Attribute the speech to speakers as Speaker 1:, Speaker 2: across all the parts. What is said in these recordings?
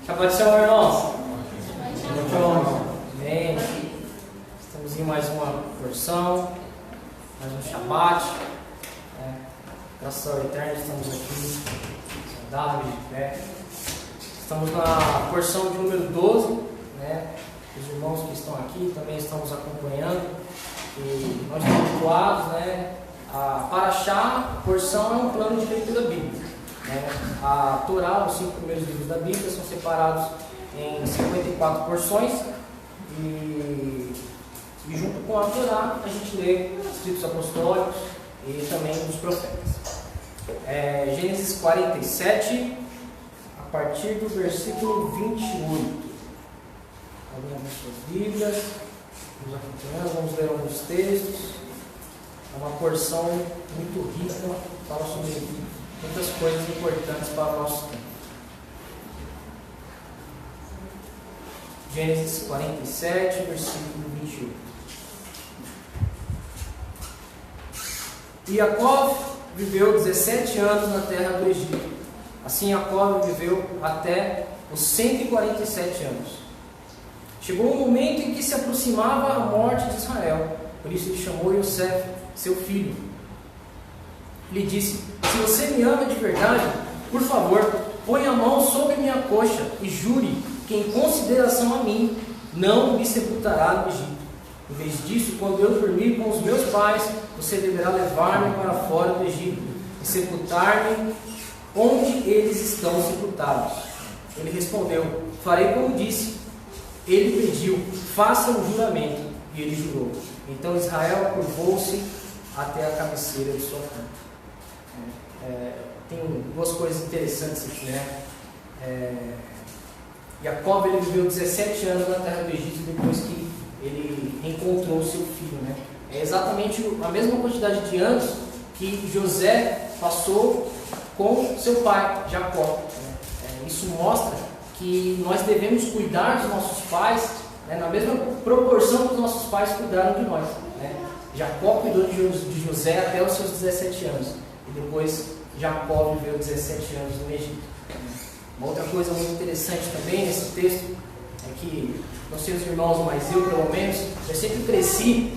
Speaker 1: Shabbat Shalom, irmãos. Amém. Estamos em mais uma porção, mais um Shabbat. Graças ao Eterno, estamos aqui, saudáveis, de pé. Estamos na porção de número 12, né? Os irmãos que estão aqui também estamos acompanhando. E nós estamos habituados, né? A Parashá, a porção é um plano de leitura bíblica. A Torá, os 5 primeiros livros da Bíblia, são separados em 54 porções e junto com a Torá a gente lê os escritos apostólicos e também os profetas. Gênesis 47, a partir do versículo 28. Abrindo as suas Bíblias, vamos acompanhando, vamos ler alguns textos. É uma porção muito rica, fala sobre muitas coisas importantes para o nosso tempo. Gênesis 47, versículo 28. E Jacó viveu 17 anos na terra do Egito. Assim Jacó viveu até os 147 anos. Chegou um momento em que se aproximava a morte de Israel. Por isso ele chamou Yosef, seu filho. Lhe disse: se você me ama de verdade, por favor, põe a mão sobre minha coxa e jure que, em consideração a mim, não me sepultará no Egito. Em vez disso, quando eu dormir com os meus pais, você deverá levar-me para fora do Egito e sepultar-me onde eles estão sepultados. Ele respondeu: farei como disse. Ele pediu: faça um juramento. E ele jurou. Então Israel curvou-se até a cabeceira de sua cama. Tem duas coisas interessantes aqui, né? Jacó, ele viveu 17 anos na terra do Egito depois que ele encontrou o seu filho, né? É exatamente a mesma quantidade de anos que José passou com seu pai, Jacó, né? Isso mostra que nós devemos cuidar dos nossos pais, né, na mesma proporção que os nossos pais cuidaram de nós, né? Jacó cuidou de José até os seus 17 anos. E depois Jacó viveu 17 anos no Egito. Uma outra coisa muito interessante também nesse texto é que, não sei os irmãos, mas eu pelo menos, eu sempre cresci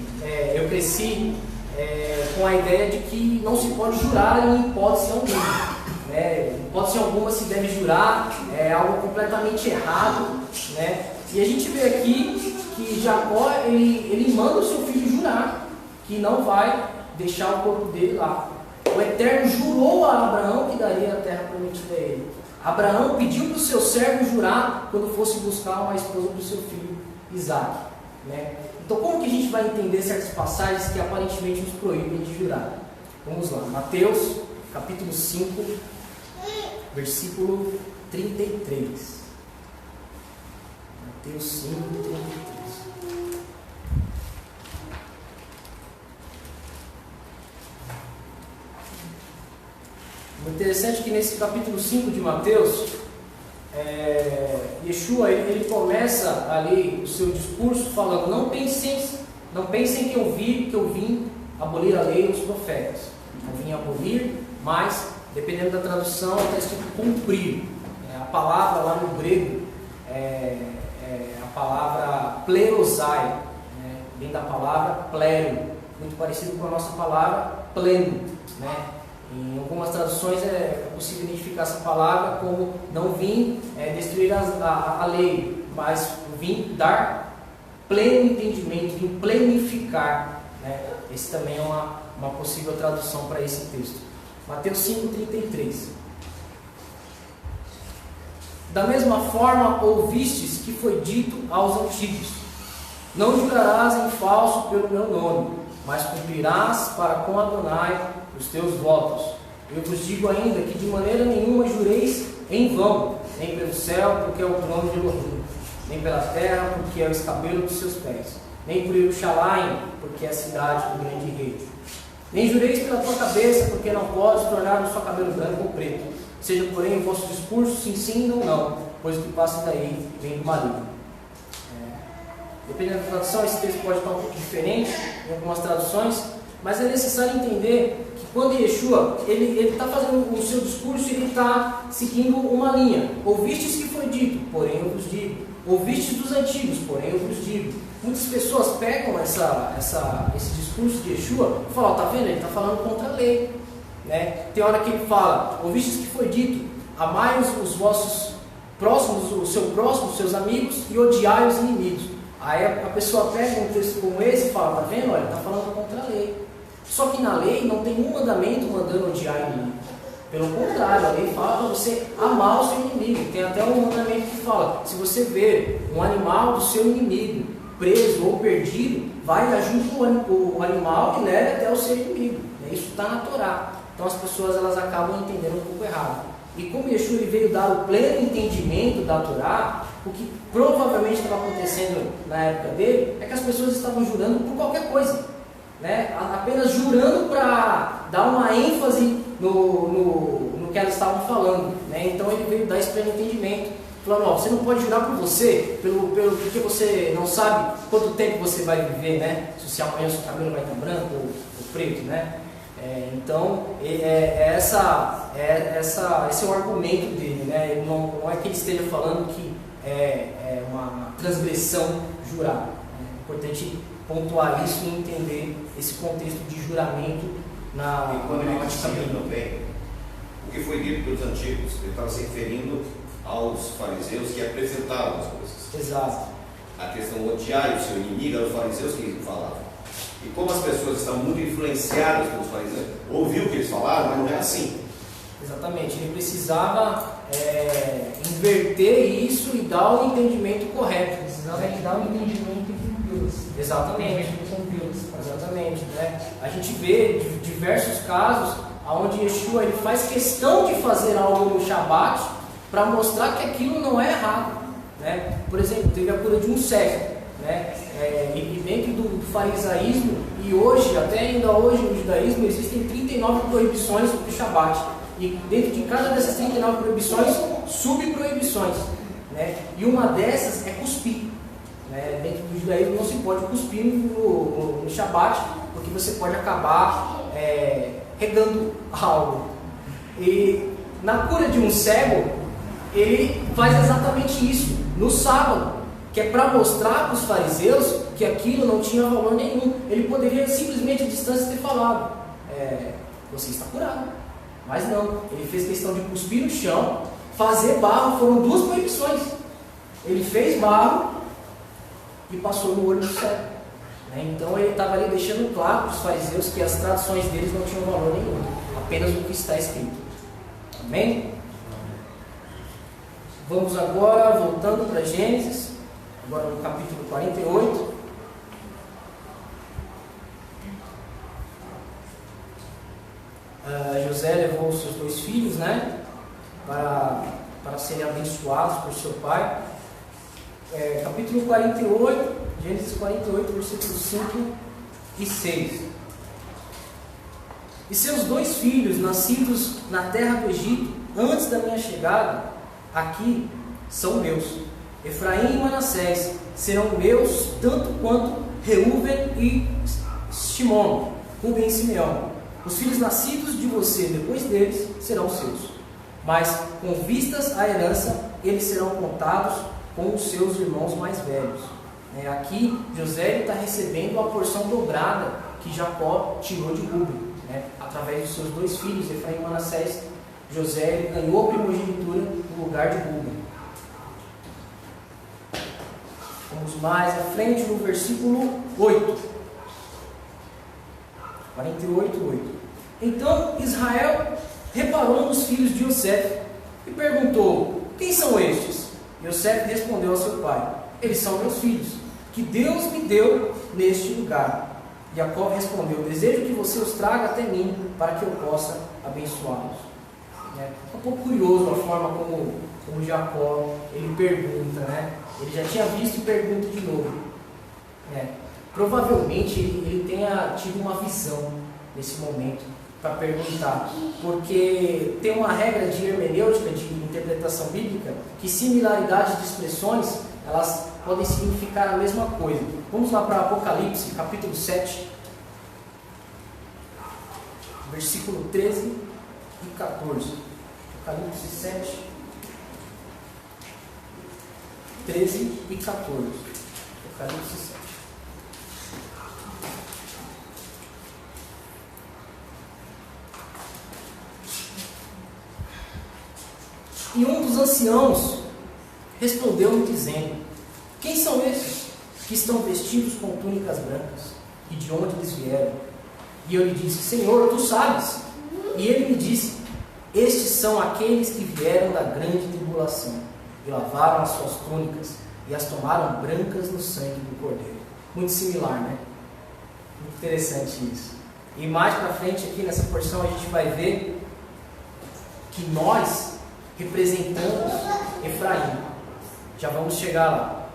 Speaker 1: com a ideia de que não se pode jurar em hipótese alguma. Em hipótese alguma se deve jurar, é algo completamente errado, né? E a gente vê aqui que Jacó, ele manda o seu filho jurar que não vai deixar o corpo dele lá. O Eterno jurou a Abraão que daria a terra prometida a ele. Abraão pediu para o seu servo jurar quando fosse buscar uma esposa para o seu filho Isaac, né? Então, como que a gente vai entender certas passagens que aparentemente nos proíbem de jurar? Vamos lá, Mateus, capítulo 5, versículo 33. Mateus 5, 33. O interessante é que nesse capítulo 5 de Mateus, Yeshua ele começa ali o seu discurso falando: não pensem que eu vim abolir a lei e os profetas. Eu vim abolir, mas, dependendo da tradução, está escrito cumprir. A palavra lá no grego é a palavra plerosai, né? Vem da palavra plero, muito parecido com a nossa palavra pleno, né? Em algumas traduções é possível identificar essa palavra como: não vim destruir a lei, mas vim dar pleno entendimento, vim plenificar, né? Esse também é uma possível tradução para esse texto. Mateus 5,33. Da mesma forma ouvistes que foi dito aos antigos: não jurarás em falso pelo meu nome, mas cumprirás para com Adonai os teus votos. Eu vos digo ainda que de maneira nenhuma jureis em vão, nem pelo céu, porque é o trono de Elohim, nem pela terra, porque é o escabelo dos seus pés, nem por Jerusalém, porque é a cidade do grande rei. Nem jureis pela tua cabeça, porque não podes tornar o seu cabelo branco ou preto. Seja, porém, o vosso discurso sim, sim, não, não, pois o que passa daí vem do maligno. Dependendo da tradução, esse texto pode estar um pouco diferente em algumas traduções, mas é necessário entender que quando Yeshua, ele está fazendo o seu discurso, ele está seguindo uma linha. Ouvistes que foi dito, porém eu vos digo. Ouvistes dos antigos, porém eu vos digo. Muitas pessoas pegam esse discurso de Yeshua e falam, tá vendo? Ele está falando contra a lei. Né? Tem hora que ele fala, ouvistes que foi dito, amai os vossos próximos, o seu próximo, os seus amigos, e odiai os inimigos. Aí a pessoa pega um texto como esse e fala, tá vendo? Olha, está falando contra a lei. Só que na lei não tem um mandamento mandando odiar o inimigo. Pelo contrário, a lei fala para você amar o seu inimigo. Tem até um mandamento que fala, se você ver um animal do seu inimigo preso ou perdido, vai junto o animal e leve até o seu inimigo. Isso está na Torá. Então as pessoas elas acabam entendendo um pouco errado. E como Yeshua ele veio dar o pleno entendimento da Torá, o que provavelmente estava acontecendo na época dele é que as pessoas estavam jurando por qualquer coisa, né? Apenas jurando para dar uma ênfase no que elas estavam falando, né? Então ele veio dar esse pleno entendimento, falando, ó, você não pode jurar por você, porque você não sabe quanto tempo você vai viver, né? Se amanhã o seu cabelo vai estar branco ou preto, né? Então, esse é o argumento dele, né? Ele não é que ele esteja falando que é uma transgressão jurar. É importante pontuar isso e entender esse contexto de juramento na
Speaker 2: e quando ele critica também o que foi dito pelos antigos, ele estava se referindo aos fariseus que apresentavam as coisas.
Speaker 1: Exato.
Speaker 2: A questão odiar o seu inimigo eram os fariseus que falavam. E como as pessoas estão muito influenciadas pelos fariseus, ouviu o que eles falaram, mas não é assim.
Speaker 1: Exatamente, ele precisava inverter isso e dar o entendimento correto.
Speaker 3: Precisava dar o entendimento com Deus.
Speaker 1: Exatamente.
Speaker 3: Com Deus.
Speaker 1: Exatamente. Né? A gente vê diversos casos onde Yeshua ele faz questão de fazer algo no Shabat para mostrar que aquilo não é errado. Né? Por exemplo, teve a cura de um cego. Né? E dentro do farisaísmo, e hoje, até ainda hoje no judaísmo, existem 39 proibições do Shabat. E dentro de cada dessas 39 proibições, subproibições. Né? E uma dessas é cuspir. Né? Dentro do judaísmo não se pode cuspir no Shabat, porque você pode acabar regando algo. E na cura de um cego, ele faz exatamente isso, no sábado. Que é para mostrar para os fariseus que aquilo não tinha valor nenhum. Ele poderia simplesmente à distância ter falado, você está curado. Mas não, ele fez questão de cuspir no chão, fazer barro, foram duas proibições. Ele fez barro e passou no olho do cego. Então ele estava ali deixando claro para os fariseus que as tradições deles não tinham valor nenhum, apenas o que está escrito. Amém? Vamos agora, voltando para Gênesis. Agora no capítulo 48. José levou os seus dois filhos, né? Para serem abençoados por seu pai. Capítulo 48, Gênesis 48, versículos 5 e 6. E seus dois filhos, nascidos na terra do Egito, antes da minha chegada, aqui são meus. Efraim e Manassés serão meus, tanto quanto Reuven e Shimon, Ruben e Simeão. Os filhos nascidos de você depois deles serão seus. Mas, com vistas à herança, eles serão contados com os seus irmãos mais velhos. Aqui, José está recebendo a porção dobrada que Jacó tirou de Ruben. Através dos seus dois filhos, Efraim e Manassés, José ganhou a primogenitura no lugar de Ruben. Vamos mais à frente no versículo 8. 48, 8. Então Israel reparou nos filhos de Yosef e perguntou: quem são estes? Yosef respondeu ao seu pai: eles são meus filhos, que Deus me deu neste lugar. Jacó respondeu: desejo que você os traga até mim, para que eu possa abençoá-los. É um pouco curioso a forma como Jacó ele pergunta, né? Ele já tinha visto e pergunta de novo. Provavelmente ele tenha tido uma visão nesse momento para perguntar, porque tem uma regra de hermenêutica, de interpretação bíblica, que similaridades de expressões elas podem significar a mesma coisa. Vamos lá para Apocalipse, capítulo 7, versículo 13 e 14. Apocalipse 7, 13 e 14. Apocalipse 7. E um dos anciãos respondeu-me dizendo: quem são esses que estão vestidos com túnicas brancas? E de onde eles vieram? E eu lhe disse: Senhor, tu sabes. E ele me disse: estes são aqueles que vieram da grande tribulação e lavaram as suas túnicas e as tomaram brancas no sangue do Cordeiro. Muito similar, né? Muito interessante isso. E mais para frente aqui nessa porção a gente vai ver que nós representamos Efraim. Já vamos chegar lá.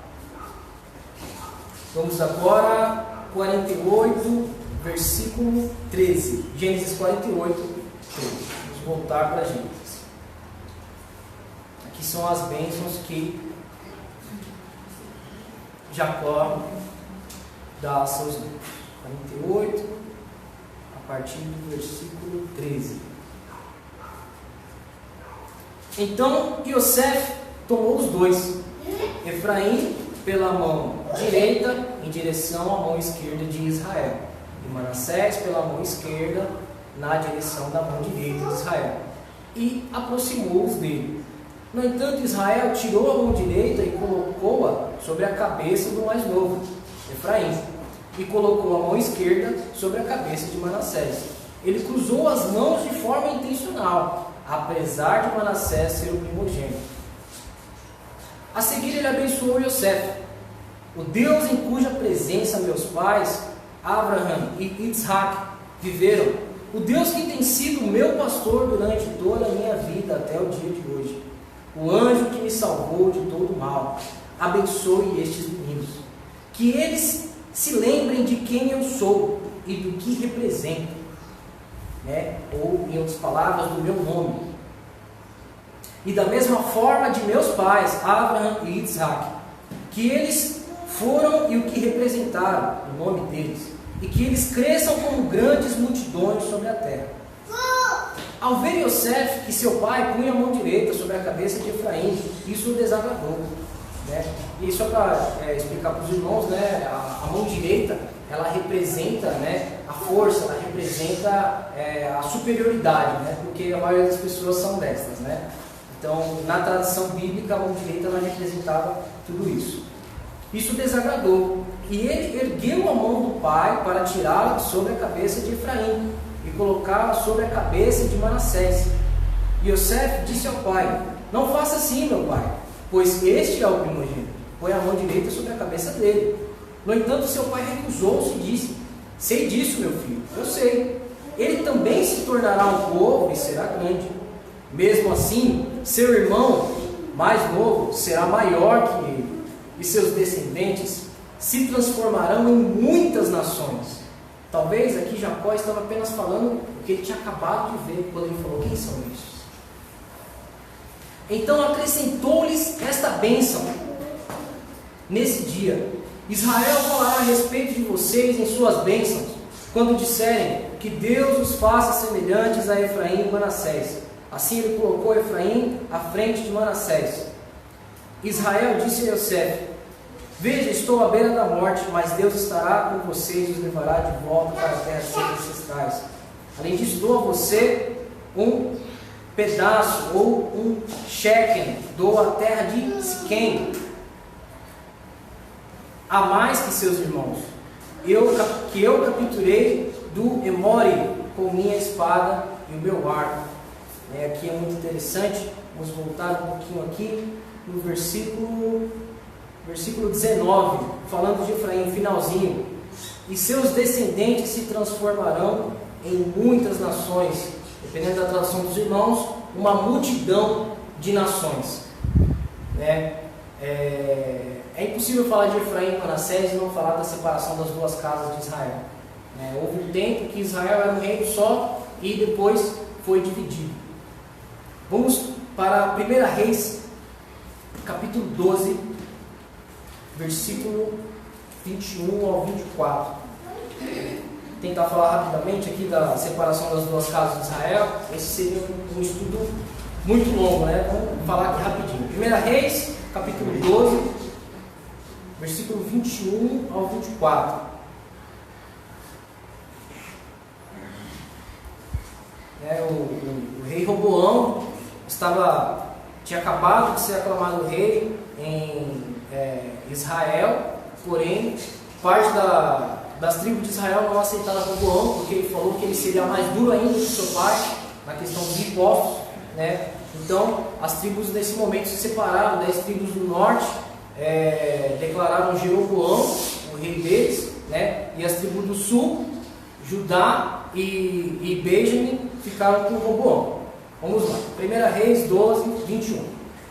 Speaker 1: Vamos agora 48, versículo 13. Gênesis 48, 13. Vamos voltar para Gênesis. Aqui são as bênçãos que Jacó dá a seus filhos. 48, a partir do versículo 13. Então Iosef tomou os dois, Efraim pela mão direita em direção à mão esquerda de Israel, e Manassés pela mão esquerda na direção da mão direita de Israel, e aproximou-os dele. No entanto, Israel tirou a mão direita e colocou-a sobre a cabeça do mais novo, Efraim, e colocou a mão esquerda sobre a cabeça de Manassés. Ele cruzou as mãos de forma intencional, apesar de Manassés ser o primogênito. A seguir ele abençoou Iosef: o Deus em cuja presença meus pais, Abraham e Isaac, viveram, o Deus que tem sido meu pastor durante toda a minha vida até o dia de hoje, o anjo que me salvou de todo mal, abençoe estes meninos, que eles se lembrem de quem eu sou e do que represento, ou em outras palavras, do meu nome. E da mesma forma de meus pais, Abraham e Isaac, que eles foram e o que representaram, o nome deles, e que eles cresçam como grandes multidões sobre a terra. Ao ver Iosef que seu pai punha a mão direita sobre a cabeça de Efraim, isso o desagradou. E só para explicar para os irmãos, a mão direita, ela representa a força, ela representa a superioridade, porque a maioria das pessoas são destras. Então, na tradição bíblica, a mão direita ela representava tudo isso. Isso desagradou, e ele ergueu a mão do pai para tirá-la sobre a cabeça de Efraim e colocá-la sobre a cabeça de Manassés. Iosef disse ao pai: não faça assim, meu pai, pois este é o primogênito. Põe a mão direita sobre a cabeça dele. No entanto, seu pai recusou-se e disse: sei disso, meu filho, eu sei. Ele também se tornará um povo e será grande. Mesmo assim, seu irmão mais novo será maior que ele, e seus descendentes se transformarão em muitas nações. Talvez aqui Jacó estava apenas falando o que ele tinha acabado de ver quando ele falou: quem são esses? Então acrescentou-lhes esta bênção: nesse dia Israel falará a respeito de vocês em suas bênçãos, quando disserem que Deus os faça semelhantes a Efraim e Manassés. Assim ele colocou Efraim à frente de Manassés. Israel disse a Iosef: veja, estou à beira da morte, mas Deus estará com vocês e os levará de volta para a terra de seus ancestrais. Além disso, dou a você um pedaço ou um shekel, dou a terra de Siquém, a mais que seus irmãos, que eu capturei do Emori com minha espada e o meu arco. Aqui é muito interessante. Vamos voltar um pouquinho aqui no versículo 19, falando de Efraim, finalzinho: e seus descendentes se transformarão em muitas nações. Dependendo da tradução dos irmãos, uma multidão de nações. É impossível falar de Efraim e Manassés e não falar da separação das duas casas de Israel. Houve um tempo que Israel era um reino só e depois foi dividido. Vamos para 1 Reis, capítulo 12, versículo 21 ao 24. tentar falar rapidamente aqui da separação das duas casas de Israel. Esse seria um estudo muito longo, né? Vamos falar aqui rapidinho. 1 Reis, capítulo 12, versículo 21 ao 24. O rei Roboão tinha acabado de ser aclamado rei em Israel, porém parte das tribos de Israel não aceitaram Roboão, porque ele falou que ele seria mais duro ainda que seu pai na questão dos impostos, né? Então as tribos nesse momento se separaram. 10 tribos do norte declararam Jeroboão o rei deles, né? E as tribos do sul, Judá e Benjamim, ficaram com Roboão. Vamos lá, 1 Reis 12, 21.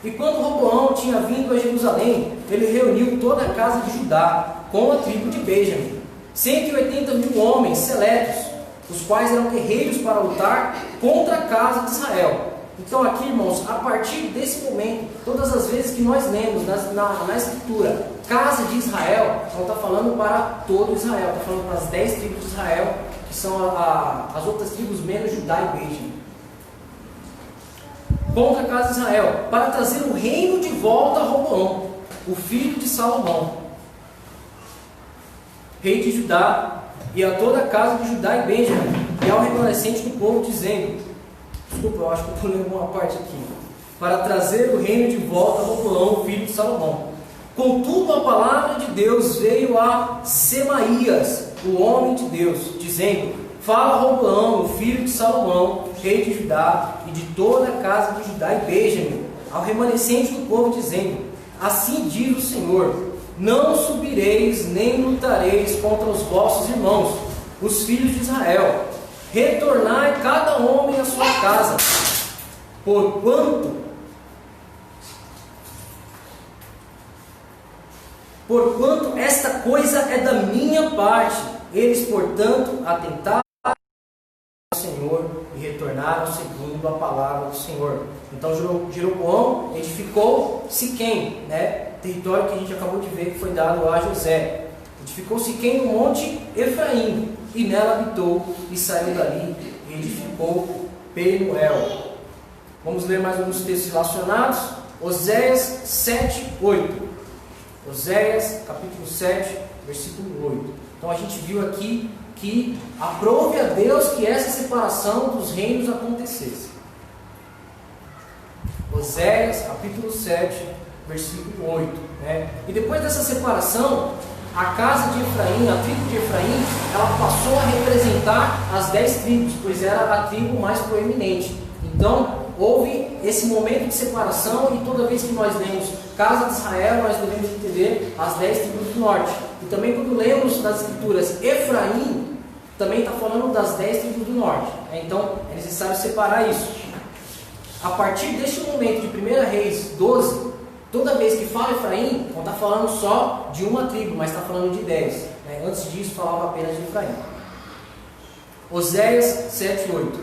Speaker 1: E quando Roboão tinha vindo a Jerusalém, ele reuniu toda a casa de Judá com a tribo de Benjamim, 180.000 homens seletos, os quais eram guerreiros para lutar contra a casa de Israel. Então aqui, irmãos, a partir desse momento, todas as vezes que nós lemos na Escritura, casa de Israel, não está falando para todo Israel, está falando para as 10 tribos de Israel, que são as outras tribos menos Judá e Benjamim. Contra a casa de Israel, para trazer o reino de volta a Roboão, o filho de Salomão, rei de Judá, e a toda a casa de Judá e Benjamim, e ao remanescente do povo, dizendo, desculpa, eu acho que eu estou lendo uma parte aqui, para trazer o reino de volta a Roboão, o filho de Salomão. Contudo, a palavra de Deus veio a Semaías, o homem de Deus, dizendo, fala a Roboão, o filho de Salomão, rei de Judá, e de toda a casa de Judá e Benjamim, ao remanescente do povo, dizendo, assim diz o Senhor, não subireis nem lutareis contra os vossos irmãos, os filhos de Israel. Retornai cada homem à sua casa, porquanto esta coisa é da minha parte. Eles, portanto, atentaram ao Senhor e retornaram segundo a palavra do Senhor. Então Jeroboão edificou Siquém, né? Território que a gente acabou de ver que foi dado a José. Edificou Siquém no monte Efraim, e nela habitou, e saiu dali e edificou Penuel. Vamos ler mais alguns textos relacionados. Oséias 7, 8. Oséias capítulo 7, versículo 8. Então a gente viu aqui que aprove a Deus que essa separação dos reinos acontecesse. Oséias capítulo 7, versículo 8, né? E depois dessa separação, a casa de Efraim, a tribo de Efraim, ela passou a representar as 10 tribos, pois era a tribo mais proeminente. Então, houve esse momento de separação, e toda vez que nós lemos casa de Israel, nós devemos entender as 10 tribos do norte. E também quando lemos nas escrituras Efraim, também está falando das 10 tribos do norte. Então, é necessário separar isso. A partir deste momento de 1 Reis 12, toda vez que fala Efraim, não está falando só de uma tribo, mas está falando de 10. Né? Antes disso, falava apenas de Efraim. Oséias 7, 8.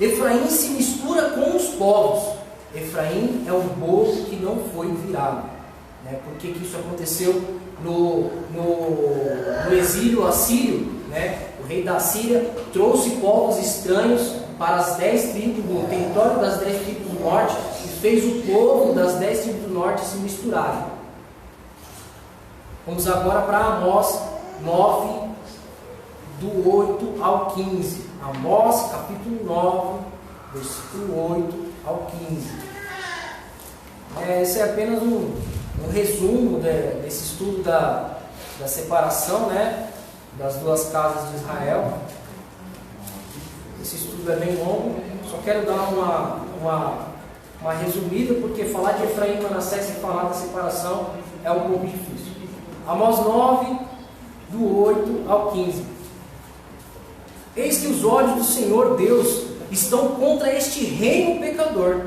Speaker 1: Efraim se mistura com os povos. Efraim é o bolo que não foi virado. Né? Por que isso aconteceu no exílio assírio? Né? O rei da Síria trouxe povos estranhos para as 10 tribos, no território das 10 tribos do norte, e fez o povo das 10 tribos do norte se misturarem. Vamos agora para Amós 9, do 8 ao 15. Amós capítulo 9, versículo 8 ao 15. Esse é apenas um resumo desse estudo da separação, né, das duas casas de Israel. Esse estudo é bem longo, só quero dar uma resumida, porque falar de Efraim e Manassés e falar da separação é um pouco difícil. Amós 9, do 8 ao 15. Eis que os olhos do Senhor Deus estão contra este reino pecador,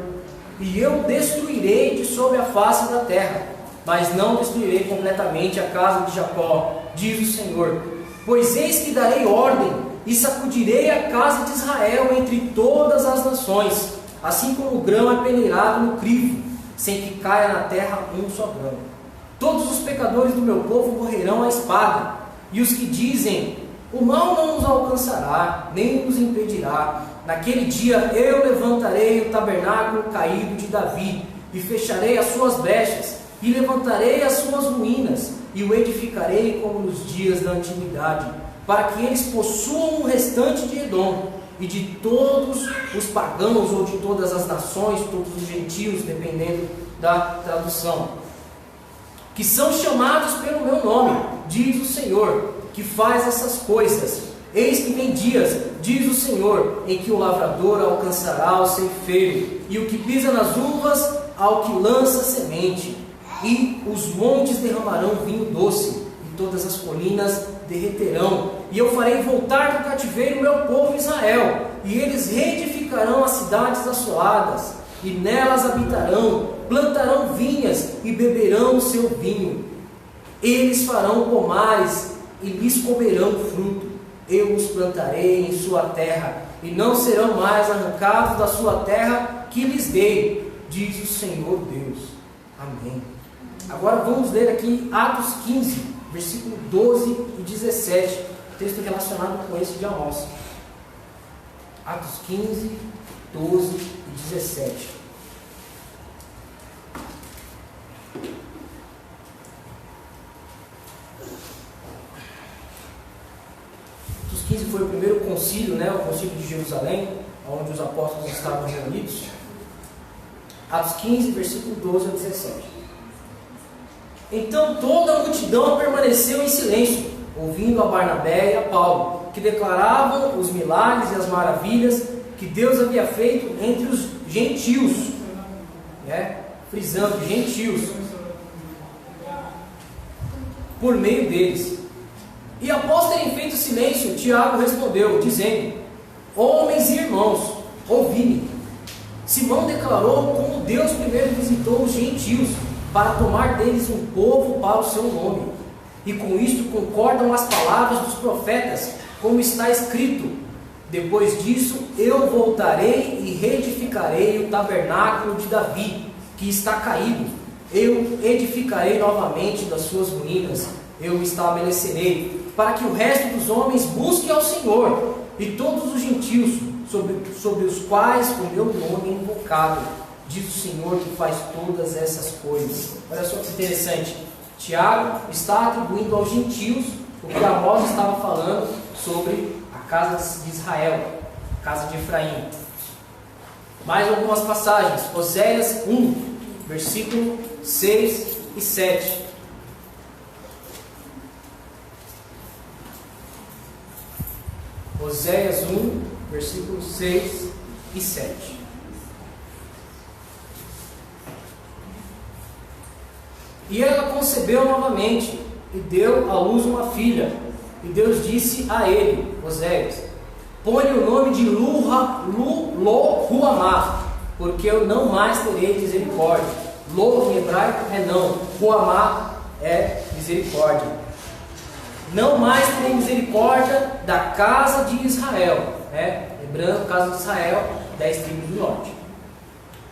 Speaker 1: e eu destruirei de sobre a face da terra, mas não destruirei completamente a casa de Jacó, diz o Senhor. Pois eis que darei ordem, e sacudirei a casa de Israel entre todas as nações, assim como o grão é peneirado no crivo, sem que caia na terra um só grão. Todos os pecadores do meu povo morrerão à espada, e os que dizem, O mal não nos alcançará, nem nos impedirá. Naquele dia eu levantarei o tabernáculo caído de Davi, e fecharei as suas brechas, e levantarei as suas ruínas, e o edificarei como nos dias da antiguidade, para que eles possuam o restante de Edom, e de todos os pagãos, ou de todas as nações, todos os gentios, dependendo da tradução, que são chamados pelo meu nome, diz o Senhor, que faz essas coisas. Eis que vem dias, diz o Senhor, em que o lavrador alcançará o ceifeiro, e o que pisa nas uvas ao que lança semente, e os montes derramarão vinho doce, e todas as colinas derreterão, e eu farei voltar do cativeiro o meu povo Israel, e eles reedificarão as cidades assoladas, e nelas habitarão, plantarão vinhas e beberão o seu vinho. Eles farão pomares e lhes comerão fruto. Eu os plantarei em sua terra, e não serão mais arrancados da sua terra que lhes dei, diz o Senhor Deus. Amém. Agora vamos ler aqui Atos 15, versículo 12 e 17, texto relacionado com esse de Amós. Atos 15, 12 e 17. Atos 15 foi o primeiro concílio, o concílio de Jerusalém, onde os apóstolos estavam reunidos. Atos 15, versículo 12 a 17. Então toda a multidão permaneceu em silêncio, ouvindo a Barnabé e a Paulo, que declaravam os milagres e as maravilhas que Deus havia feito entre os gentios, frisando, gentios, por meio deles. E após terem feito silêncio, Tiago respondeu, dizendo: homens e irmãos, ouvi-me. Simão declarou como Deus primeiro visitou os gentios, para tomar deles um povo para o seu nome. E com isto concordam as palavras dos profetas, como está escrito: depois disso eu voltarei e reedificarei o tabernáculo de Davi, que está caído. Eu edificarei novamente das suas ruínas, eu o estabelecerei, para que o resto dos homens busque ao Senhor, e todos os gentios sobre os quais o meu nome é invocado, diz o Senhor que faz todas essas coisas. Olha só que interessante, Tiago está atribuindo aos gentios o que Amós estava falando sobre a casa de Israel, a casa de Efraim. Mais algumas passagens, Oséias 1, versículo 6 e 7. Oséias 1, versículos 6 e 7. E ela concebeu novamente, e deu à luz uma filha. E Deus disse a ele, Oséias: põe o nome de Lo-Ruamá, porque eu não mais terei misericórdia. Lo em hebraico é não, Ruamá é misericórdia. Não mais terei misericórdia da casa de Israel, lembrando, casa de Israel, 10 tribos do norte.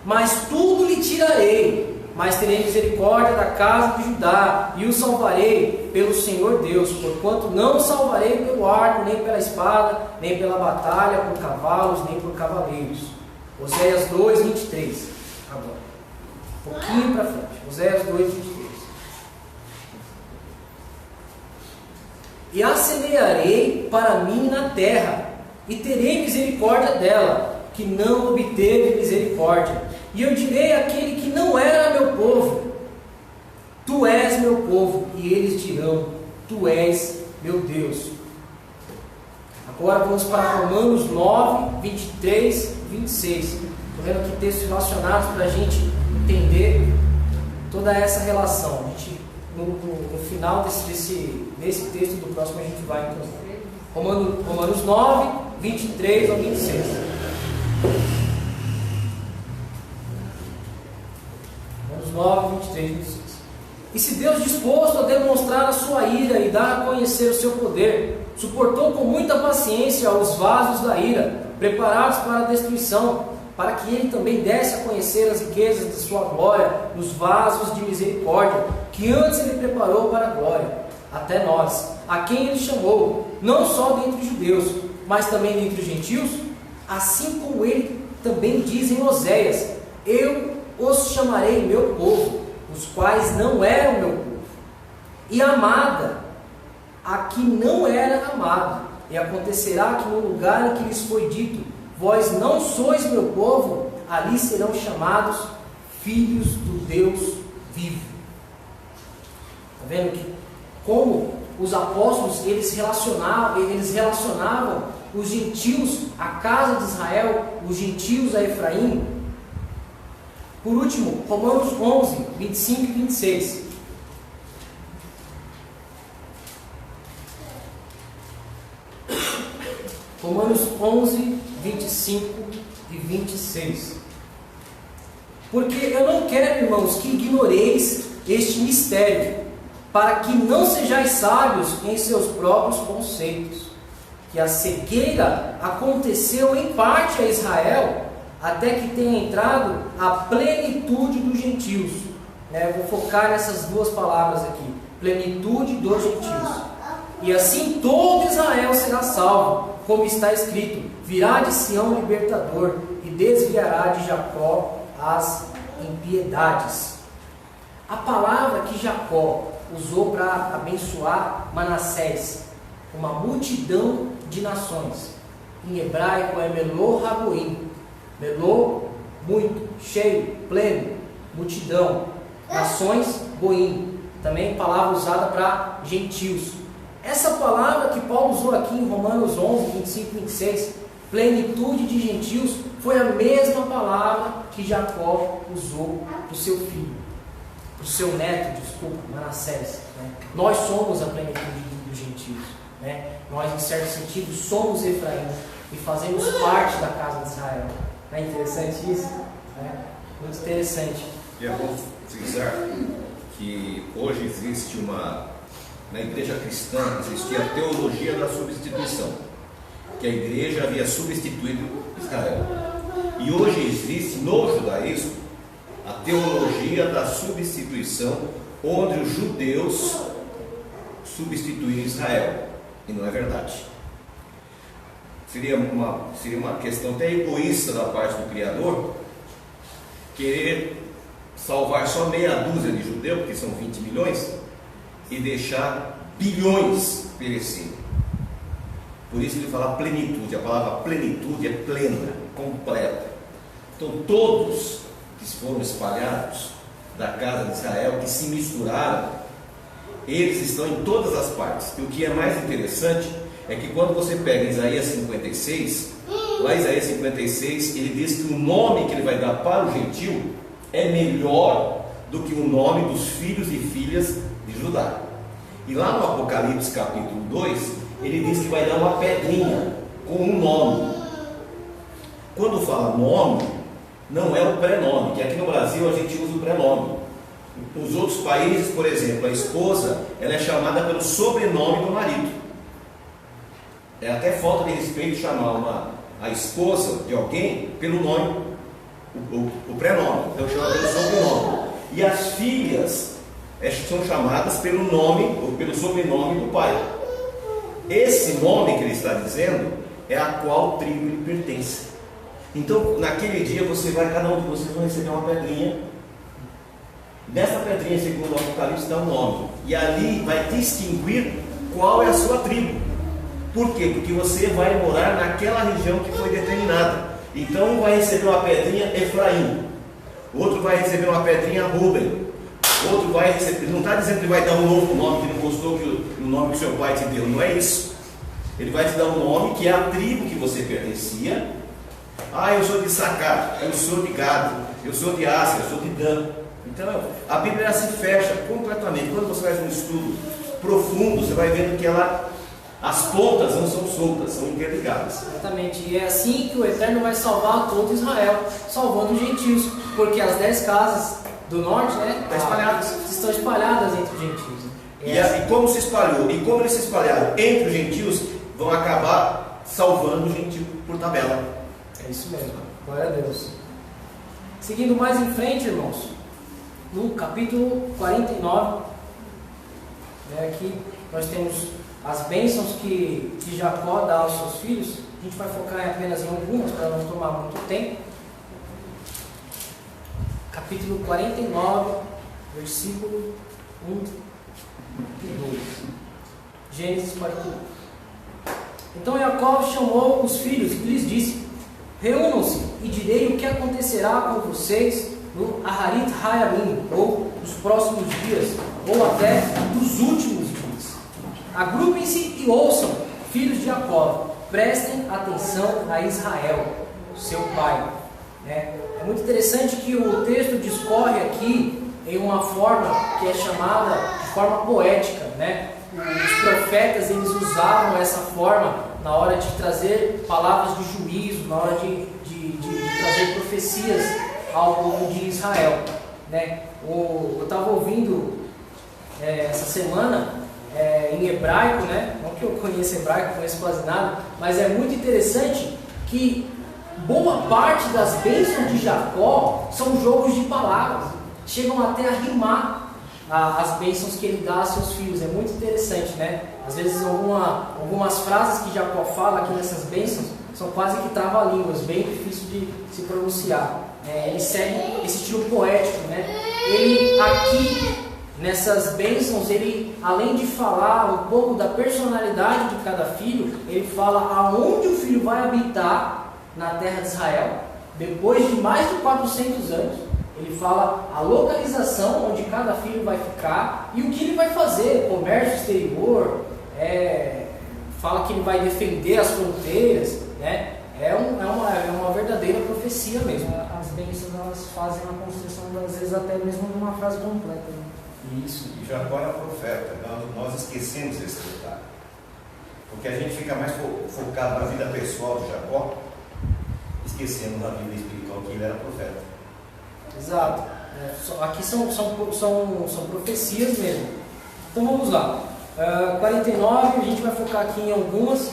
Speaker 1: Mas tudo lhe tirarei, mas terei misericórdia da casa de Judá, e o salvarei pelo Senhor Deus, porquanto não o salvarei pelo arco, nem pela espada, nem pela batalha, por cavalos, nem por cavaleiros. Oséias 2, 23. Agora, um pouquinho para frente. Oséias 2, 23. E a semearei para mim na terra, e terei misericórdia dela, que não obteve misericórdia. E eu direi àquele que não era meu povo: tu és meu povo. E eles dirão: tu és meu Deus. Agora vamos para Romanos 9, 23, 26. Estou vendo aqui textos relacionados para a gente entender toda essa relação. A gente, no final desse texto do próximo, a gente vai encontrar. Romanos 9, 23 ao 26. Romanos 9, 23 e 26. E se Deus, disposto a demonstrar a sua ira e dar a conhecer o seu poder, suportou com muita paciência os vasos da ira, preparados para a destruição, para que ele também desse a conhecer as riquezas de sua glória nos vasos de misericórdia, que antes ele preparou para a glória, até nós, a quem ele chamou, não só dentre os judeus, mas também dentre os gentios? Assim como ele também diz em Oséias: eu os chamarei meu povo, os quais não eram meu povo, e amada a que não era amada. E acontecerá que no lugar em que lhes foi dito: vós não sois meu povo, ali serão chamados filhos do Deus vivo. Está vendo que como os apóstolos eles relacionavam os gentios à casa de Israel, os gentios a Efraim? Por último, Romanos 11, 25 e 26. Romanos 11, 25 e 26. Porque eu não quero, irmãos, que ignoreis este mistério, para que não sejais sábios em seus próprios conceitos, que a cegueira aconteceu em parte a Israel, até que tenha entrado a plenitude dos gentios. Eu vou focar nessas duas palavras aqui: plenitude dos gentios. E assim todo Israel será salvo, como está escrito: virá de Sião o libertador, e desviará de Jacó as impiedades. A palavra que Jacó usou para abençoar Manassés, uma multidão de nações, em hebraico é Melô Ragoim. Melô, muito, cheio, pleno, multidão. Nações, Goim, também palavra usada para gentios. Essa palavra que Paulo usou aqui em Romanos 11, 25 e 26, plenitude de gentios, foi a mesma palavra que Jacó usou para o seu filho, para o seu neto, Manassés. Nós somos a plenitude dos gentios. Nós, em certo sentido, somos Efraim e fazemos parte da casa de Israel. Não é interessante isso? Muito interessante.
Speaker 2: E é bom frisar que hoje existe na igreja cristã, existia a teologia da substituição, que a igreja havia substituído Israel. E hoje existe no judaísmo a teologia da substituição, onde os judeus substituem Israel. E não é verdade. Seria uma questão até egoísta da parte do Criador querer salvar só meia dúzia de judeus, que são 20 milhões, e deixar bilhões perecerem. Por isso ele fala plenitude. A palavra plenitude é plena, completa. Então todos que foram espalhados da casa de Israel, que se misturaram, eles estão em todas as partes. E o que é mais interessante é que quando você pega Isaías 56, lá em Isaías 56, ele diz que o nome que ele vai dar para o gentil é melhor do que o nome dos filhos e filhas de Judá. E lá no Apocalipse capítulo 2, ele diz que vai dar uma pedrinha com um nome. Quando fala nome, não é o prenome, que aqui no Brasil a gente usa o prenome. Nos outros países, por exemplo, a esposa ela é chamada pelo sobrenome do marido. É até falta de respeito chamar a esposa de alguém pelo nome, o prenome. Então chama pelo sobrenome. E as filhas são chamadas pelo nome ou pelo sobrenome do pai. Esse nome que ele está dizendo é a qual tribo ele pertence. Então naquele dia cada um de vocês vai receber uma pedrinha. Nessa pedrinha, segundo o Apocalipse, dá um nome. E ali vai distinguir qual é a sua tribo. Por quê? Porque você vai morar naquela região que foi determinada. Então um vai receber uma pedrinha Efraim, outro vai receber uma pedrinha Rúben, outro vai receber. Não está dizendo que ele vai dar um novo nome que não gostou do nome que seu pai te deu. Não é isso. Ele vai te dar um nome que é a tribo que você pertencia. Eu sou de Issacar, eu sou de Gado, eu sou de Áser, eu sou de Dan. Então a Bíblia se fecha completamente. Quando você faz um estudo profundo, você vai vendo que as pontas não são soltas, são interligadas.
Speaker 1: Exatamente. E é assim que o Eterno vai salvar todo Israel, salvando os gentios, porque as 10 casas do norte, estão espalhadas entre os gentios.
Speaker 2: E como se espalhou, e como eles se espalharam entre os gentios, vão acabar salvando o gentio por tabela.
Speaker 1: É isso mesmo. Glória a Deus. Seguindo mais em frente, irmãos, no capítulo 49, aqui nós temos as bênçãos que Jacó dá aos seus filhos. A gente vai focar apenas em algumas para não tomar muito tempo. Capítulo 49, versículo 1 e 2. Gênesis 41. Então Jacó chamou os filhos e lhes disse: reúnam-se e direi o que acontecerá com vocês no Aharit Hayamim, ou nos próximos dias, ou até nos últimos dias. Agrupem-se e ouçam, filhos de Jacó, prestem atenção a Israel, seu pai. É muito interessante que o texto discorre aqui em uma forma que é chamada de forma poética, né? Os profetas, eles usavam essa forma na hora de trazer palavras de juízo, na hora de trazer profecias ao povo de Israel, né? Eu estava ouvindo essa semana em hebraico, né? Não que eu conheça hebraico, conheço quase nada, mas é muito interessante que boa parte das bênçãos de Jacó são jogos de palavras, chegam até a rimar as bênçãos que ele dá a seus filhos. É muito interessante, né? Às vezes algumas frases que Jacó fala aqui nessas bênçãos são quase que trava-línguas, bem difícil de se pronunciar. Ele segue esse estilo poético, né? Ele aqui, nessas bênçãos, ele, além de falar um pouco da personalidade de cada filho, ele fala aonde o filho vai habitar na terra de Israel, depois de mais de 400 anos. Ele fala a localização onde cada filho vai ficar e o que ele vai fazer, comércio exterior, fala que ele vai defender as fronteiras, né? É uma verdadeira profecia mesmo.
Speaker 3: As bênçãos, elas fazem a construção, às vezes até mesmo numa frase completa, né?
Speaker 2: Isso. E Jacó era profeta. Nós esquecemos esse detalhe. Porque a gente fica mais focado na vida pessoal de Jacó, esquecendo na vida espiritual que ele era profeta.
Speaker 1: Exato. Aqui são profecias mesmo. Então vamos lá. 49, a gente vai focar aqui em algumas.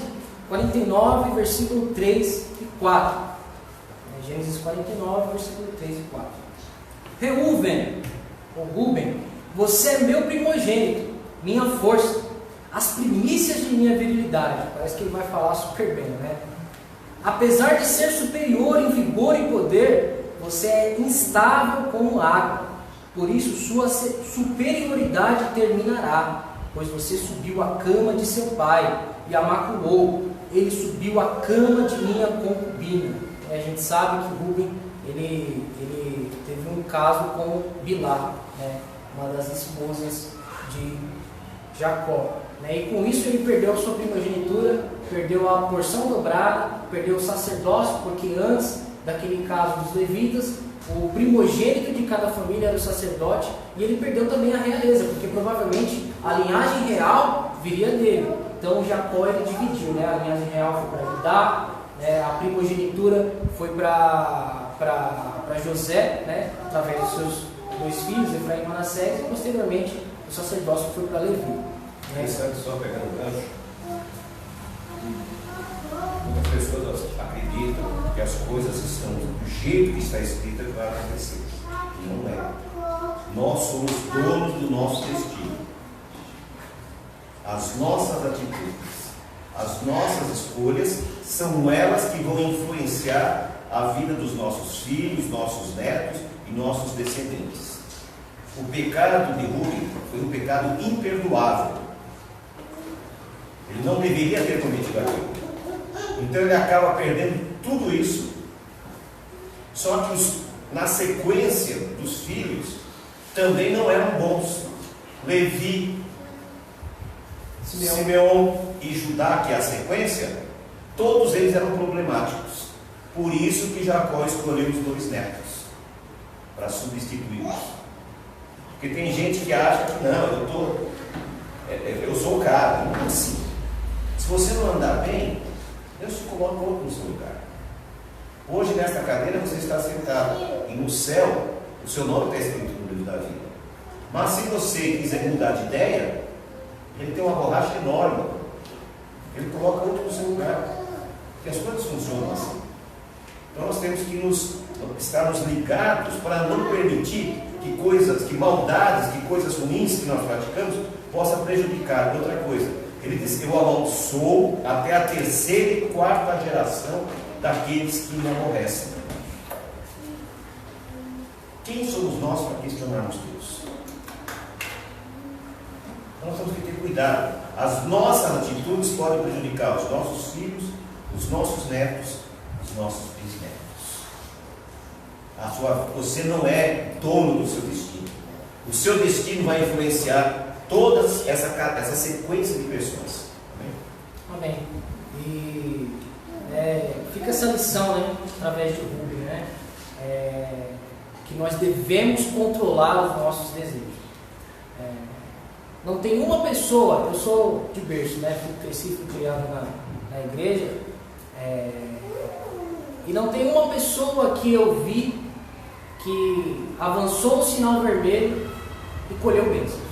Speaker 1: 49, versículo 3 e 4. Gênesis 49, versículo 3 e 4. Reuven, ou Ruben, você é meu primogênito, minha força, as primícias de minha virilidade. Parece que ele vai falar super bem, né? Apesar de ser superior em vigor e poder, você é instável como água, por isso sua superioridade terminará, pois você subiu a cama de seu pai e a maculou, ele subiu a cama de minha concubina. A gente sabe que Ruben, ele teve um caso com Bilá, né, uma das esposas de Jacó, né, e com isso ele perdeu a sua primogenitura, perdeu a porção dobrada, perdeu o sacerdócio, porque antes daquele caso dos levitas, o primogênito de cada família era o sacerdote, e ele perdeu também a realeza, porque provavelmente a linhagem real viria dele. Então Jacó, ele dividiu, né? A linhagem real foi para Judá, né? A primogenitura foi para José, né? Através dos seus dois filhos, Efraim e Manassés, e posteriormente o sacerdócio foi para Levi. Né?
Speaker 2: Só pegando o gancho, muitas pessoas acreditam que as coisas estão do jeito que está escrito que vai acontecer. E não é. Nós somos donos do nosso destino. As nossas atitudes, as nossas escolhas são elas que vão influenciar a vida dos nossos filhos, nossos netos e nossos descendentes. O pecado de Ruben foi um pecado imperdoável. Ele não deveria ter cometido aquilo. Então ele acaba perdendo tudo isso. Só que na sequência dos filhos também não eram bons. Levi, Simeão e Judá, que é a sequência, todos eles eram problemáticos. Por isso que Jacó escolheu os dois netos para substituí-los. Porque tem gente que acha que não, eu sou o cara. Não é assim. Se você não andar bem, Deus te coloca outro no seu lugar. Hoje, nesta cadeira, você está sentado. E no céu, o seu nome está escrito no livro da vida. Mas se você quiser mudar de ideia, ele tem uma borracha enorme. Ele coloca outro no seu lugar. Porque as coisas funcionam assim. Então nós temos que estarmos ligados para não permitir que maldades, que coisas ruins que nós praticamos possa prejudicar. Outra coisa,
Speaker 4: Ele diz: eu amaldiçoo até a terceira e quarta geração daqueles que me aborrecem. Quem somos nós para questionarmos Deus? Então nós temos que ter cuidado. As nossas atitudes podem prejudicar os nossos filhos, os nossos netos, os nossos bisnetos. Você não é dono do seu destino. O seu destino vai influenciar toda essa sequência de pessoas.
Speaker 1: Amém? Amém. E fica essa lição, né, através de Rubem, né? Que nós devemos controlar os nossos desejos. Não tem uma pessoa, eu sou de berço, né? Fui criado na igreja, e não tem uma pessoa que eu vi que avançou o sinal vermelho e colheu bênçãos.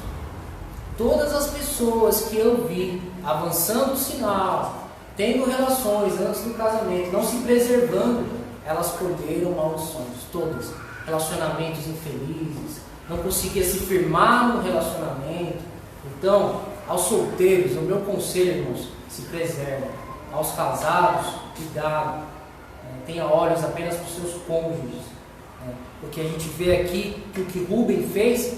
Speaker 1: Todas as pessoas que eu vi avançando o sinal, tendo relações antes do casamento, não se preservando, elas colheram maldições, todas. Relacionamentos infelizes, não conseguia se firmar no relacionamento. Então, aos solteiros, o meu conselho, irmãos, se preserva. Aos casados, cuidado. Tenha olhos apenas para os seus cônjuges. Porque a gente vê aqui que o que Rubem fez,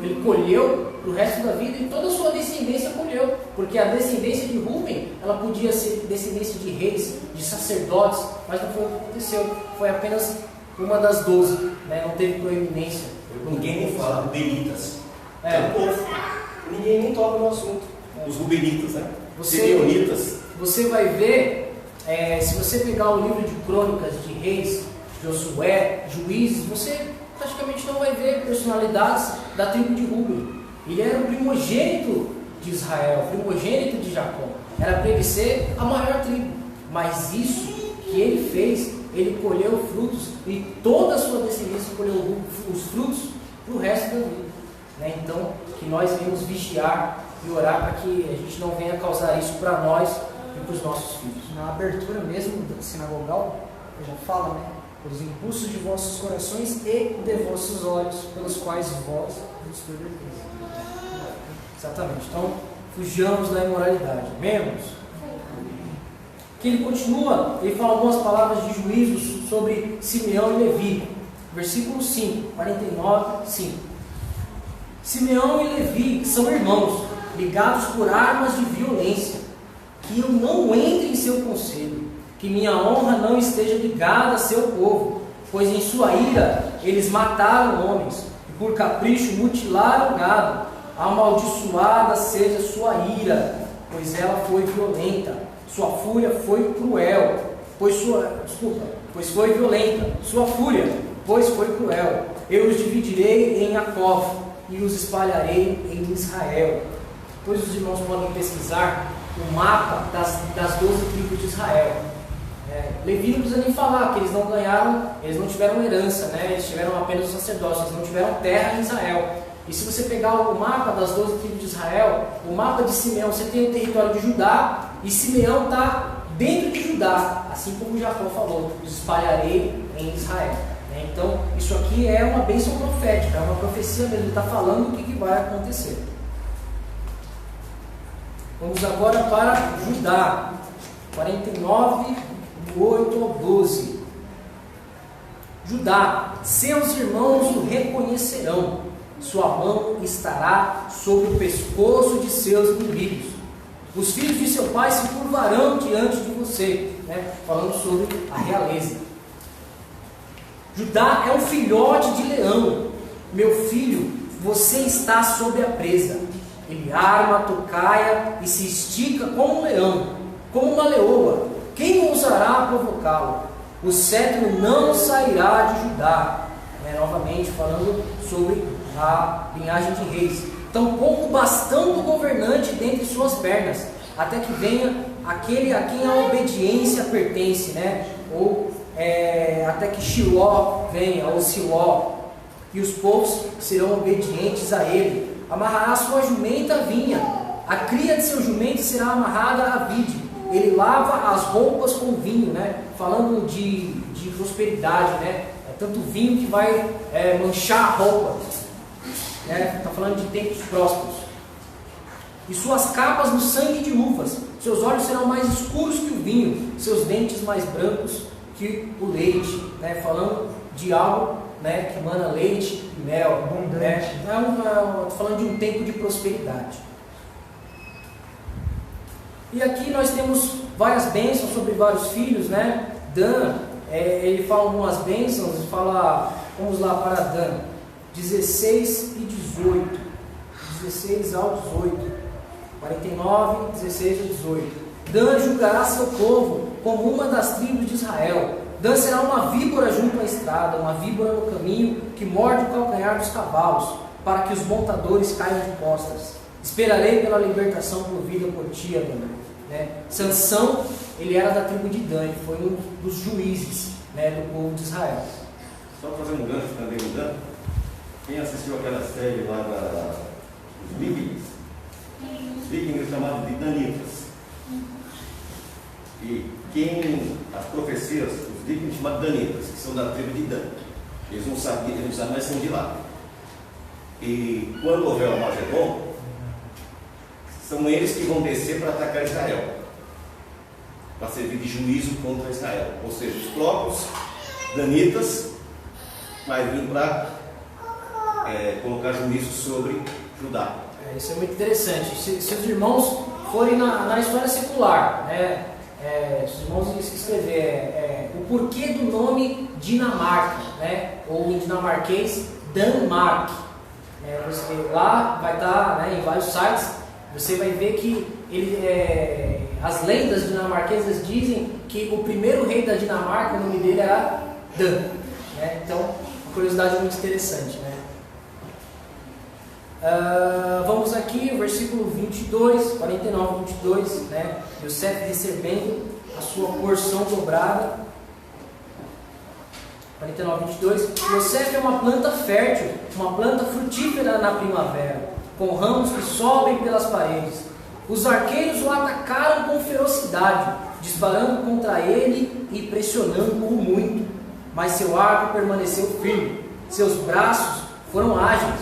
Speaker 1: ele colheu para o resto da vida e toda a sua descendência colheu. Porque a descendência de Rubem, ela podia ser descendência de reis, de sacerdotes, mas não foi o que aconteceu. Foi apenas uma das 12, né? Não teve proeminência.
Speaker 4: Ninguém nem fala rubenitas. Ninguém nem toca no assunto. Os rubenitas, né? Simeonitas.
Speaker 1: Você vai ver, se você pegar o livro de crônicas de reis, Josué, juízes, você praticamente não vai ver personalidades da tribo de Rubem. Ele era o primogênito de Israel, primogênito de Jacó. Era para ele ser a maior tribo. Mas isso que ele fez, ele colheu frutos e toda a sua descendência colheu os frutos para o resto da vida. Né? Então, que nós venhamos vigiar e orar para que a gente não venha causar isso para nós e para os nossos filhos.
Speaker 3: Na abertura mesmo da sinagogal, já fala, né? Os impulsos de vossos corações e de vossos olhos, pelos quais vós vos perverteis.
Speaker 1: Exatamente. Então, fujamos da imoralidade. Menos. Que ele continua, ele fala algumas palavras de juízo sobre Simeão e Levi. Versículo 5, 49, 5. Simeão e Levi são irmãos, ligados por armas de violência. Que eu não entre em seu conselho, que minha honra não esteja ligada a seu povo, pois em sua ira eles mataram homens, e por capricho mutilaram gado. Amaldiçoada seja sua ira, pois ela foi violenta. Sua fúria foi cruel, pois foi violenta. Sua fúria, pois foi cruel. Eu os dividirei em Jacó e os espalharei em Israel. Depois os irmãos podem pesquisar o mapa das 12 tribos de Israel. Levi não precisa nem falar que eles não ganharam, eles não tiveram herança, né? Eles tiveram apenas o sacerdócio, eles não tiveram terra em Israel. E se você pegar o mapa das 12 tribos de Israel, o mapa de Simeão, você tem o território de Judá, e Simeão está dentro de Judá, assim como Jacó falou, os espalharei em Israel. Então, isso aqui é uma bênção profética, é uma profecia mesmo, ele está falando o que vai acontecer. Vamos agora para Judá, 49, do 8 ao 12. Judá, seus irmãos o reconhecerão, sua mão estará sobre o pescoço de seus inimigos. Os filhos de seu pai se curvarão diante de você, né? Falando sobre a realeza. Judá é um filhote de leão. Meu filho, você está sob a presa. Ele arma a tocaia e se estica como um leão, como uma leoa. Quem ousará provocá-lo? O cetro não sairá de Judá. Novamente falando sobre a linhagem de reis. Tampouco o bastão do governante dentre suas pernas, até que venha aquele a quem a obediência pertence, né? Ou até que Shiló venha, ou Siló, e os povos serão obedientes a ele. Amarrará sua jumenta à vinha, a cria de seu jumento será amarrada à vide. Ele lava as roupas com vinho, né? Falando de prosperidade, né? É tanto vinho que vai manchar a roupa. Está falando de tempos prósperos. e suas capas no sangue de uvas. Seus olhos serão mais escuros que o vinho, seus dentes mais brancos que o leite. Né? Falando de algo, né, que emana leite e mel. Né? Estou falando de um tempo de prosperidade. E aqui nós temos várias bênçãos sobre vários filhos. Né? Dan, ele fala algumas bênçãos, ele fala, vamos lá para Dan, 16 e 18. 16 ao 18. 49, 16 a 18. Dan julgará seu povo como uma das tribos de Israel. Dan será uma víbora junto à estrada, uma víbora no caminho que morde o calcanhar dos cavalos, para que os montadores caiam de costas. Esperarei pela libertação provida por ti, Adonai. Né? Sansão, ele era da tribo de Dan, ele foi um dos juízes, né, do povo de Israel.
Speaker 4: Só fazer um gancho também no Dan. Quem assistiu aquela série lá dos Vikings? Os Vikings chamados de Danitas. E as profecias, os Vikings chamados Danitas, que são da tribo de Dan. Eles não sabem, mas são de lá. E quando houver o Armagedon, são eles que vão descer para atacar Israel, para servir de juízo contra Israel. Ou seja, os próprios Danitas vai vir para colocar juízo sobre Judá.
Speaker 1: Isso é muito interessante. Se os irmãos forem na história secular, né, se os irmãos escrever o porquê do nome Dinamarca, né, ou em dinamarquês Danmark, lá vai estar, né, em vários sites, você vai ver que as lendas dinamarquesas dizem que o primeiro rei da Dinamarca, o nome dele era Dan. Né? Então, uma curiosidade muito interessante. Né? Vamos aqui, o versículo 22, 49, 22. Né? Yosef recebendo a sua porção dobrada. 49, 22. Yosef é uma planta fértil, uma planta frutífera na primavera, com ramos que sobem pelas paredes. Os arqueiros o atacaram com ferocidade, disparando contra ele e pressionando-o muito. Mas seu arco permaneceu firme, seus braços foram ágeis,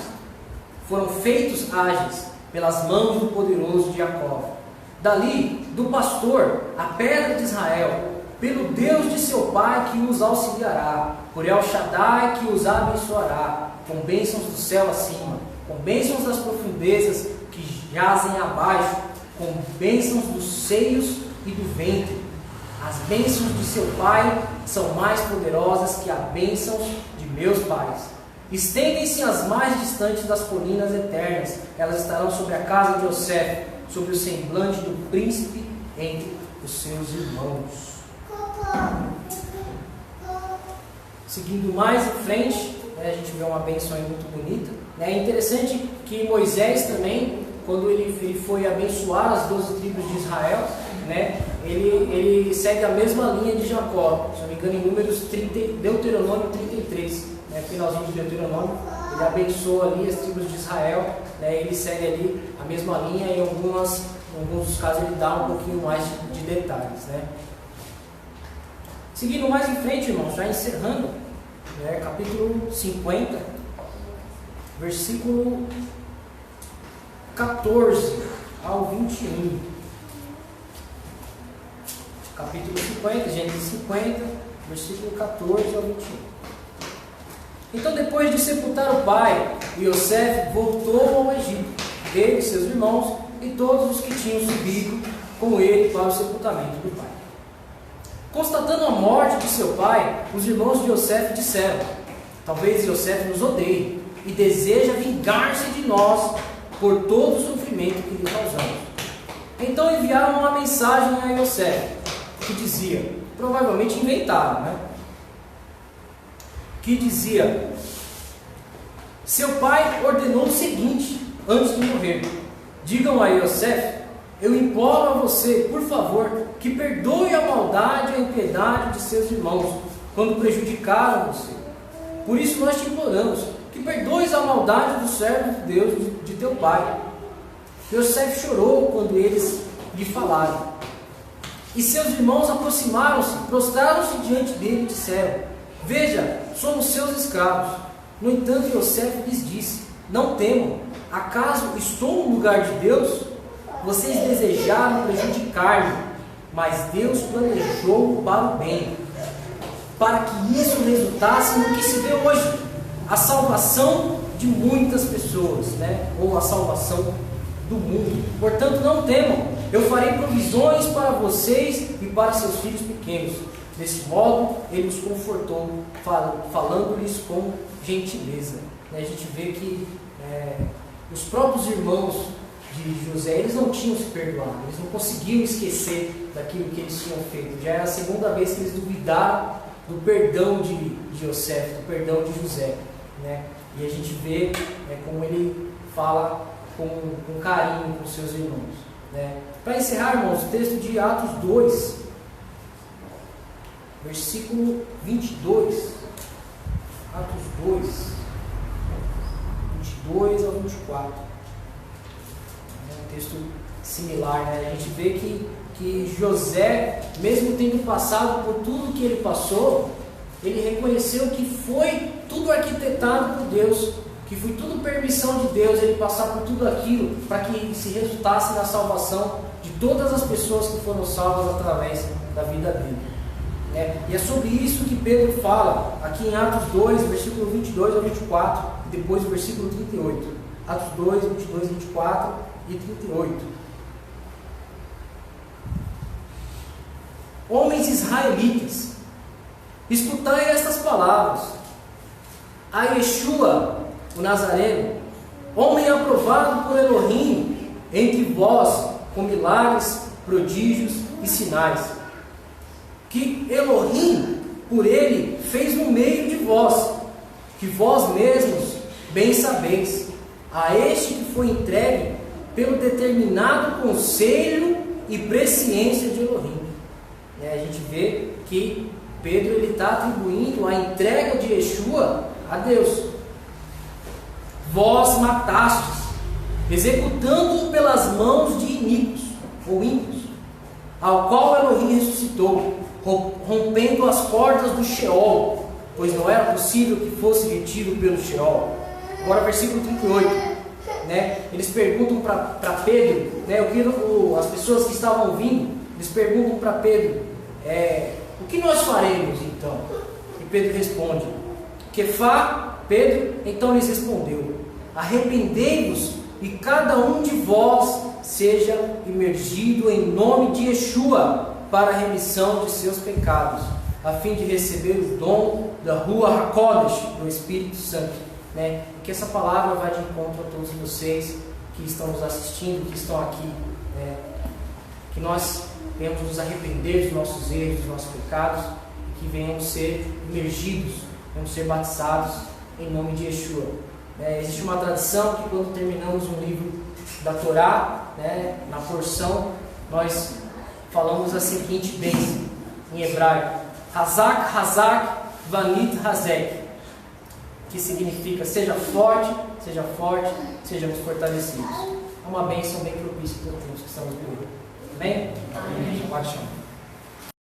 Speaker 1: foram feitos ágeis pelas mãos do poderoso de Jacó. Dali, do pastor, a pedra de Israel, pelo Deus de seu pai que os auxiliará, por El Shaddai que os abençoará, com bênçãos do céu acima, com bênçãos das profundezas que jazem abaixo, com bênçãos dos seios e do ventre. As bênçãos de seu pai são mais poderosas que as bênçãos de meus pais. Estendem-se as mais distantes das colinas eternas, elas estarão sobre a casa de Yosef, sobre o semblante do príncipe entre os seus irmãos. Seguindo mais em frente, a gente vê uma bênção aí muito bonita. É interessante que Moisés também, quando ele foi abençoar as 12 tribos de Israel, né, ele segue a mesma linha de Jacó. Se não me engano, em Deuteronômio 33, né, finalzinho de Deuteronômio, ele abençoa ali as tribos de Israel, né, ele segue ali a mesma linha e em alguns dos casos ele dá um pouquinho mais de detalhes. Né. Seguindo mais em frente, irmãos, já encerrando, né, capítulo 50, versículo 14 ao 21. Capítulo 50, Gênesis 50, versículo 14 ao 21. Então, depois de sepultar o pai, Yosef voltou ao Egito, ele, seus irmãos e todos os que tinham subido com ele para o sepultamento do pai. Constatando a morte de seu pai, os irmãos de Yosef disseram: talvez Yosef nos odeie e deseja vingar-se de nós por todo o sofrimento que lhe causamos. Então enviaram uma mensagem a Yosef, que dizia, provavelmente inventaram, né? Que dizia: seu pai ordenou o seguinte, antes de morrer: digam a Yosef, eu imploro a você, por favor, que perdoe a maldade e a impiedade de seus irmãos, quando prejudicaram você. Por isso nós te imploramos, que perdoes a maldade dos servos de Deus, de teu pai. Yosef chorou quando eles lhe falaram. E seus irmãos aproximaram-se, prostraram-se diante dele e disseram: veja, somos seus escravos. No entanto, Yosef lhes disse: não temam, acaso estou no lugar de Deus?
Speaker 3: vocês desejaram prejudicar-me, mas Deus planejou para o bem, para que isso resultasse no que se vê hoje, a salvação de muitas pessoas, né? Ou a salvação do mundo. Portanto, não temam, eu farei provisões para vocês e para seus filhos pequenos. Desse modo, ele os confortou, falando-lhes com gentileza. A gente vê que os próprios irmãos de José, eles não tinham se perdoado, eles não conseguiam esquecer daquilo que eles tinham feito. Já era a segunda vez que eles duvidaram do perdão de José, do perdão de José, né? E a gente vê como ele fala com carinho com seus irmãos, né? Para encerrar, irmãos, o texto de Atos 2, versículo 22. Atos 2, 22 ao 24. É um texto similar, né? A gente vê que José, mesmo tendo passado por tudo que ele passou, ele reconheceu que foi tudo arquitetado por Deus, que foi tudo permissão de Deus, ele passar por tudo aquilo para que se resultasse na salvação de todas as pessoas que foram salvas através da vida dele. E é sobre isso que Pedro fala aqui em Atos 2, versículo 22 ao 24, e depois o versículo 38. Atos 2, 22, 24 e 38. Homens israelitas, escutai estas palavras. A Yeshua, o Nazareno, homem aprovado por Elohim entre vós, com milagres, prodígios e sinais, que Elohim, por ele, fez no meio de vós, que vós mesmos bem sabeis, a este que foi entregue pelo determinado conselho e presciência de Elohim. A gente vê que Pedro está atribuindo a entrega de Yeshua a Deus. Vós matastes, executando-o pelas mãos de iníquos, ou ímpios, ao qual Elohim ressuscitou, rompendo as portas do Sheol, pois não era possível que fosse retido pelo Sheol. Agora versículo 38, eles perguntam para Pedro, as pessoas que estavam ouvindo, eles perguntam para Pedro, o que nós faremos então? E Pedro responde, Kefá, Pedro então lhes respondeu, arrependei-vos e cada um de vós seja imergido em nome de Yeshua para a remissão de seus pecados, a fim de receber o dom da Ruach HaKodesh, do Espírito Santo. Que essa palavra vai de encontro a todos vocês que estão nos assistindo, que estão aqui, que nós venhamos nos arrepender dos nossos erros, dos nossos pecados, que venhamos ser imergidos, venhamos ser batizados em nome de Yeshua. Existe uma tradição que quando terminamos um livro da Torá, na porção, nós falamos a seguinte bênção em hebraico, Hazak, Hazak, Vanit, Hazek, que significa seja forte, sejamos fortalecidos. É uma bênção bem propícia para todos que estamos vivendo. Amém? Amém.